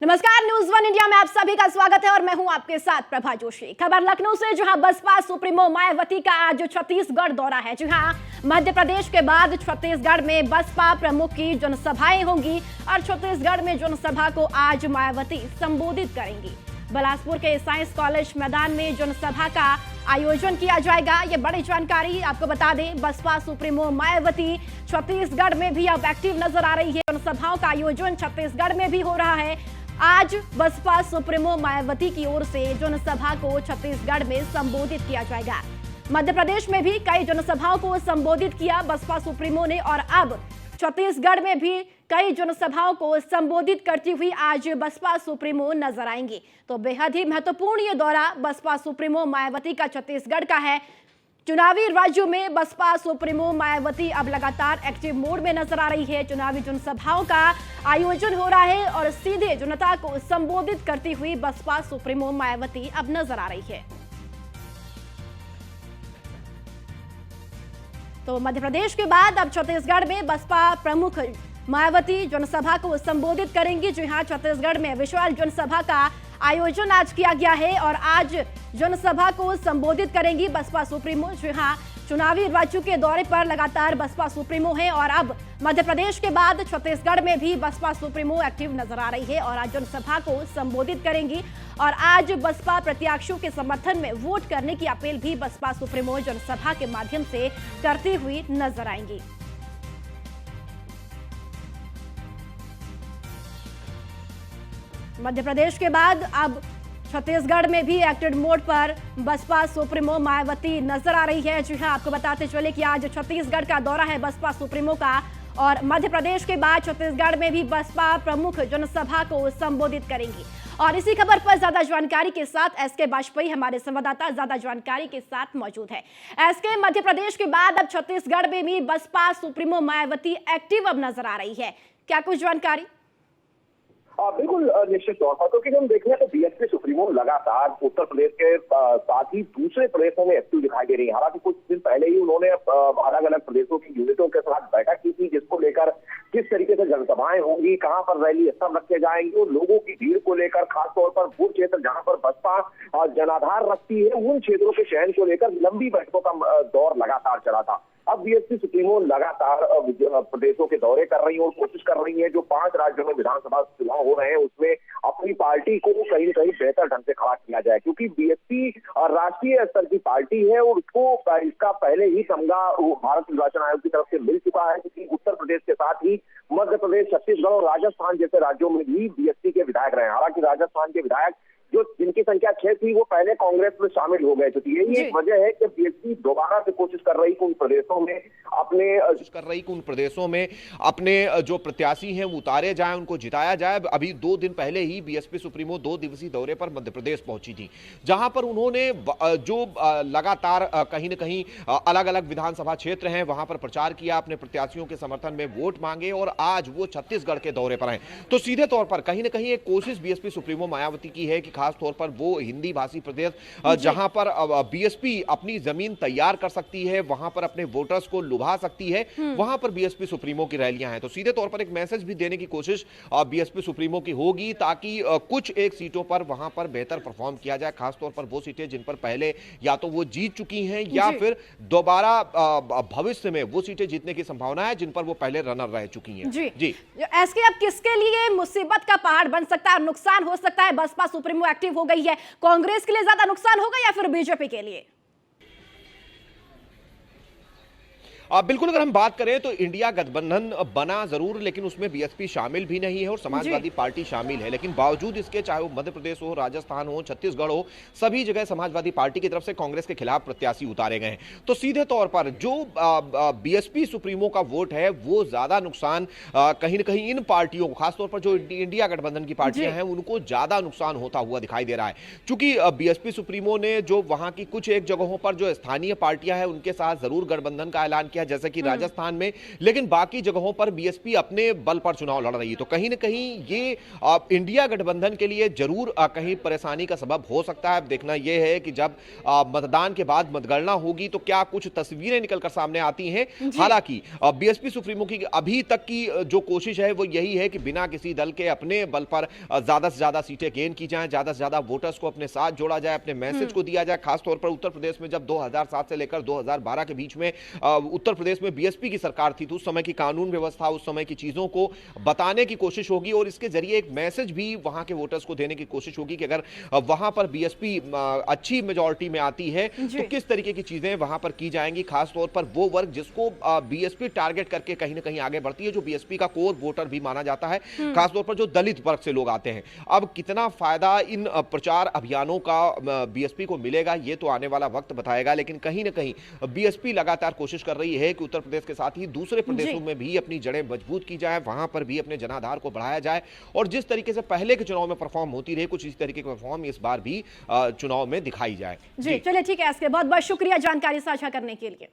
नमस्कार, news one India में आप सभी का स्वागत है और मैं हूं आपके साथ प्रभा जोशी। खबर लखनऊ से, जहां बसपा सुप्रीमो मायावती का आज छत्तीसगढ़ दौरा है। जी हां, मध्य प्रदेश के बाद छत्तीसगढ़ में बसपा प्रमुख की जनसभाएं होंगी और छत्तीसगढ़ में जनसभा को आज मायावती संबोधित करेंगी। बिलासपुर के साइंस कॉलेज मैदान में जनसभा का आयोजन किया जाएगा। ये बड़ी जानकारी आपको बता दें, बसपा सुप्रीमो मायावती छत्तीसगढ़ में भी अब एक्टिव नजर आ रही है। जनसभाओं का आयोजन छत्तीसगढ़ में भी हो रहा है। आज बसपा सुप्रीमो मायावती की ओर से जनसभा को छत्तीसगढ़ में संबोधित किया जाएगा। मध्य प्रदेश में भी कई जनसभाओं को संबोधित किया बसपा सुप्रीमो ने और अब छत्तीसगढ़ में भी कई जनसभाओं को संबोधित करती हुई आज बसपा सुप्रीमो नजर आएंगी। तो बेहद ही महत्वपूर्ण ये दौरा बसपा सुप्रीमो मायावती का छत्तीसगढ़ का है। चुनावी राज्यों में बसपा सुप्रीमो मायावती अब लगातार एक्टिव मोड में नजर आ रही है। चुनावी जनसभाओं का आयोजन हो रहा है और सीधे जनता को संबोधित करती हुई बसपा सुप्रीमो मायावती अब नजर आ रही है। तो मध्य प्रदेश के बाद अब छत्तीसगढ़ में बसपा प्रमुख मायावती जनसभा को संबोधित करेंगी। जी हां, छत्तीसगढ़ में विशाल जनसभा का आयोजन आज किया गया है और आज जनसभा को संबोधित करेंगी बसपा सुप्रीमो। जी हां, चुनावी राज्यों के दौरे पर लगातार बसपा सुप्रीमो है और अब मध्य प्रदेश के बाद छत्तीसगढ़ में भी बसपा सुप्रीमो एक्टिव नजर आ रही है और आज जनसभा को संबोधित करेंगी। और आज बसपा प्रत्याशियों के समर्थन में वोट करने की अपील भी बसपा सुप्रीमो जनसभा के माध्यम से करती हुई नजर आएंगी। मध्य प्रदेश के बाद अब छत्तीसगढ़ में भी एक्टिव मोड पर बसपा सुप्रीमो मायावती नजर आ रही है। जी हां, आपको बताते चले कि आज छत्तीसगढ़ का दौरा है बसपा सुप्रीमो का और मध्य प्रदेश के बाद छत्तीसगढ़ में भी बसपा प्रमुख जनसभा को संबोधित करेंगी। और इसी खबर पर ज्यादा जानकारी के साथ एसके वाजपेयी हमारे संवाददाता ज्यादा जानकारी के साथ मौजूद है। एसके, मध्य प्रदेश के बाद अब छत्तीसगढ़ में भी बसपा सुप्रीमो मायावती एक्टिव अब नजर आ रही है, क्या कुछ जानकारी? बिल्कुल निश्चित तौर पर, क्योंकि हम देख रहे हैं तो बीएसपी सुप्रीमो लगातार उत्तर प्रदेश के साथ ही दूसरे प्रदेशों में एक्टिव दिखाई दे रही है। हालांकि कुछ दिन पहले ही उन्होंने अलग अलग प्रदेशों की यूनिटों के साथ बैठक की थी, जिसको लेकर किस तरीके से जनसभाएं होंगी, कहां पर रैली सब रखे जाएंगे और लोगों की भीड़ को लेकर खासतौर पर वो क्षेत्र जहां पर बसपा जनाधार रखती है उन क्षेत्रों के चयन को लेकर लंबी बैठकों का दौर लगातार चला था। अब बीएसपी सुप्रीमो लगातार प्रदेशों के दौरे कर रही है और कोशिश कर रही है जो 5 राज्यों में विधानसभा चुनाव हो रहे हैं उसमें अपनी पार्टी को कहीं न कहीं बेहतर ढंग से खड़ा किया जाए, क्योंकि बीएसपी राष्ट्रीय स्तर की पार्टी है और उसको इसका पहले ही तमगा भारत निर्वाचन आयोग की तरफ से मिल चुका है, क्योंकि उत्तर प्रदेश के साथ ही मध्य प्रदेश, छत्तीसगढ़ और राजस्थान जैसे राज्यों में भी बीएसपी के विधायक रहे। हालांकि राजस्थान के विधायक जो जिनकी संख्या 6 थी वो पहले कांग्रेस में शामिल हो गए थे। तो यही एक वजह है कि बीएसपी दोबारा से कोशिश कर रही कि उन प्रदेशों में अपने जो प्रत्याशी हैं वो उतारे जाएं, उनको जिताया जाए। अभी 2 दिन पहले ही बीएसपी सुप्रीमो 2 दिवसीय दौरे पर मध्य प्रदेश पहुंची थी, जहां पर उन्होंने जो लगातार कहीं न कहीं अलग अलग विधानसभा क्षेत्र हैं वहां पर प्रचार किया, अपने प्रत्याशियों के समर्थन में वोट मांगे और आज वो छत्तीसगढ़ के दौरे पर हैं। तो सीधे तौर पर कहीं न कहीं एक कोशिश बीएसपी सुप्रीमो मायावती की है कि खास तौर पर वो हिंदी भाषी प्रदेश जहां पर बीएसपी अपनी जमीन तैयार कर सकती है, वहां पर अपने वोटर्स को लुभा सकती है, वहां पर बीएसपी सुप्रीमो की रैलियां हैं। तो सीधे तौर पर एक मैसेज भी देने की कोशिश बीएसपी सुप्रीमो की होगी ताकि कुछ एक सीटों पर वहां पर बेहतर परफॉर्म किया जाए, खासतौर पर वो सीटें जिन पर पहले या तो वो जीत चुकी हैं या फिर दोबारा भविष्य में वो सीटें जीतने की संभावना है जिन पर वो पहले रनर रह चुकी हैं। जी एसके, अब किसके लिए मुसीबत का पहाड़ बन सकता है, नुकसान हो सकता है? बसपा सुप्रीमो एक्टिव हो गई है, कांग्रेस के लिए ज्यादा नुकसान होगा या फिर बीजेपी के लिए? बिल्कुल, अगर हम बात करें तो इंडिया गठबंधन बना जरूर, लेकिन उसमें बीएसपी शामिल भी नहीं है और समाजवादी पार्टी शामिल है, लेकिन बावजूद इसके चाहे वो मध्य प्रदेश हो, राजस्थान हो, छत्तीसगढ़ हो, सभी जगह समाजवादी पार्टी की तरफ से कांग्रेस के खिलाफ प्रत्याशी उतारे गए हैं। तो सीधे तौर पर जो बीएसपी सुप्रीमो का वोट है वो ज्यादा नुकसान कहीं न कहीं इन पार्टियों को, खासतौर पर जो इंडिया गठबंधन की पार्टियां हैं उनको ज्यादा नुकसान होता हुआ दिखाई दे रहा है, क्योंकि बीएसपी सुप्रीमो ने जो वहां की कुछ एक जगहों पर जो स्थानीय पार्टियां हैं उनके साथ जरूर गठबंधन का ऐलान किया किया जैसे कि राजस्थान में, लेकिन बाकी जगहों पर बीएसपी अपने बल पर चुनाव लड़ रही है। तो कहीं ना कहीं ये इंडिया गठबंधन के लिए जरूर कहीं परेशानी का सबब हो सकता है। अब देखना यह है कि जब मतदान के बाद मतगणना होगी तो क्या कुछ तस्वीरें निकलकर सामने आती हैं। हालांकि बीएसपी सुप्रीमो की अभी तक की जो कोशिश है वो यही है कि बिना किसी दल के अपने बल पर ज्यादा से ज्यादा सीटें गेन की जाएं, ज्यादा से ज्यादा वोटर्स को अपने साथ जोड़ा जाए, अपने मैसेज को दिया जाए। खासतौर पर उत्तर प्रदेश में जब 2007 से लेकर 2012 के बीच में उत्तर प्रदेश में बीएसपी की सरकार थी तो उस समय की कानून व्यवस्था, उस समय की चीजों को बताने की कोशिश होगी और इसके जरिए एक मैसेज भी वहां के वोटर्स को देने की कोशिश होगी कि अगर वहां पर बीएसपी अच्छी मेजॉरिटी में आती है तो किस तरीके की चीजें वहां पर की जाएंगी। खासतौर पर वो वर्ग जिसको बीएसपी टारगेट करके कहीं ना कहीं आगे बढ़ती है, जो बीएसपी का कोर वोटर भी माना जाता है, खासतौर पर जो दलित वर्ग से लोग आते हैं। अब कितना फायदा इन प्रचार अभियानों का बीएसपी को मिलेगा ये तो आने वाला वक्त बताएगा, लेकिन कहीं ना कहीं बीएसपी लगातार कोशिश कर रही है कि उत्तर प्रदेश के साथ ही दूसरे प्रदेशों में भी अपनी जड़ें मजबूत की जाए, वहां पर भी अपने जनाधार को बढ़ाया जाए और जिस तरीके से पहले के चुनाव में परफॉर्म होती रही कुछ इस तरीके की परफॉर्म इस बार भी चुनाव में दिखाई जाए। जी चलिए ठीक है, इसके बहुत बहुत शुक्रिया जानकारी साझा करने के लिए।